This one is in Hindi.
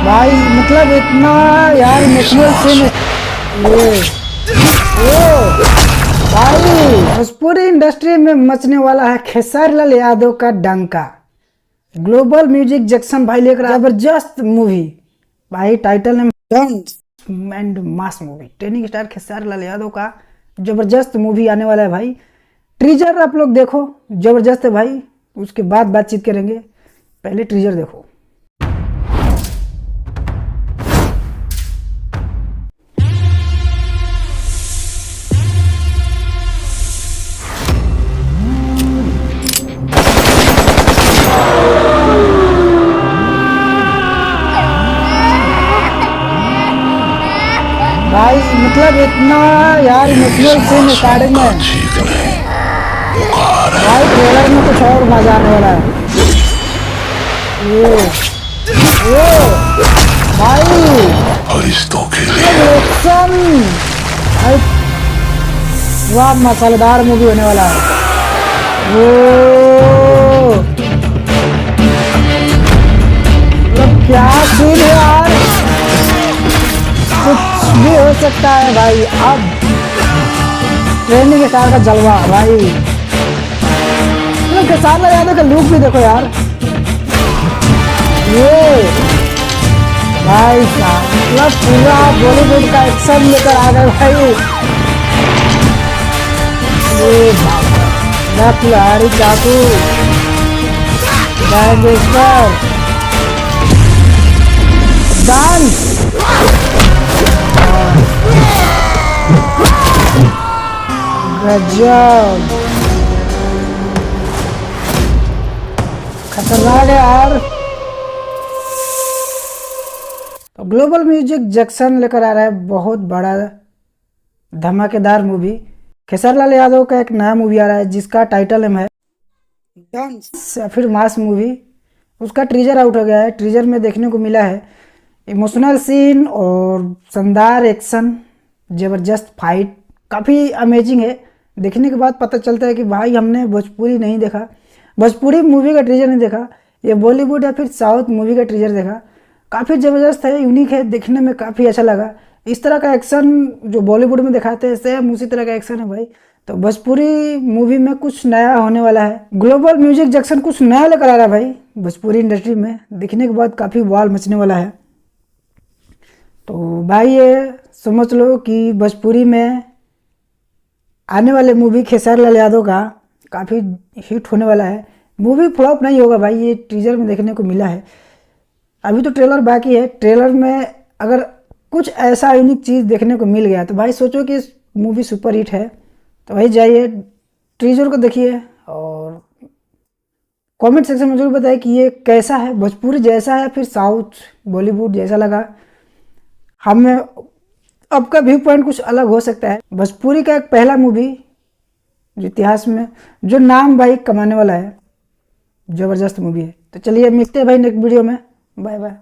भाई मतलब इतना यार इमोशनल सीन ये ओ भाई भोजपुरी इंडस्ट्री में मचने वाला है खेसारी लाल यादव का डंका। ग्लोबल म्यूजिक जंक्शन भाई लेकर जबरदस्त मूवी भाई, title name and mass movie. Trending star Khesari Lal Yadav का जबरदस्त मूवी आने वाला है भाई। ट्रीजर आप लोग देखो, जबरदस्त है भाई, उसके बाद बातचीत करेंगे। पहले ट्रीजर देखो। भाई मतलब इतना यार इमोशनल सीन स्टार्टिंग में भाई, ट्रेलर में कुछ और मजा आने वाला है। भाई एक्शन भाई, वाह मसालेदार मूवी होने वाला है। मतलब क्या सीन है यार, कुछ भी हो सकता है भाई। अब ट्रेनिंग स्टार का जलवा भाई, मतलब खेसारी लाल यादव का लुक भी देखो यार। ये भाई साहब मतलब पूरा बॉलीवुड का एक्शन लेकर आ गए भाई। ये लहरी चाकू गैंगस्टर डांस गजब खतरनाक है यार। तो ग्लोबल म्यूजिक जंक्शन लेकर आ रहा है बहुत बड़ा धमाकेदार मूवी। खेसारी लाल यादव का एक नया मूवी आ रहा है जिसका टाइटल नेम है डांस या फिर मास मूवी। उसका ट्रीजर आउट हो गया है। ट्रीजर में देखने को मिला है इमोशनल सीन और शानदार एक्शन, जबरदस्त फाइट, काफ़ी अमेजिंग है। देखने के बाद पता चलता है कि भाई हमने भोजपुरी नहीं देखा, भोजपुरी मूवी का ट्रीजर नहीं देखा, ये बॉलीवुड या फिर साउथ मूवी का ट्रीजर देखा। काफ़ी ज़बरदस्त है, यूनिक है, देखने में काफ़ी अच्छा लगा। इस तरह का एक्शन जो बॉलीवुड में दिखाते हैं सेम उसी तरह का एक्शन है भाई। तो भोजपुरी मूवी में कुछ नया होने वाला है। ग्लोबल म्यूजिक जंक्शन कुछ नया लेकर आ रहा है भाई भोजपुरी इंडस्ट्री में। देखने के बाद काफ़ी बवाल मचने वाला है। तो भाई ये समझ लो कि भोजपुरी में आने वाले मूवी खेसारी लाल यादव का काफ़ी हिट होने वाला है। मूवी फ्लॉप नहीं होगा भाई, ये टीजर में देखने को मिला है। अभी तो ट्रेलर बाकी है। ट्रेलर में अगर कुछ ऐसा यूनिक चीज़ देखने को मिल गया तो भाई सोचो कि मूवी सुपर हिट है। तो भाई जाइए ट्रीजर को देखिए और कमेंट सेक्शन में जरूर बताइए कि ये कैसा है, भोजपुरी जैसा है फिर साउथ बॉलीवुड जैसा लगा। हमें आपका व्यू पॉइंट कुछ अलग हो सकता है। भोजपुरी का एक पहला मूवी जो इतिहास में जो नाम भाई कमाने वाला है, जबरदस्त मूवी है। तो चलिए मिलते हैं भाई नेक्स्ट वीडियो में। Bye bye.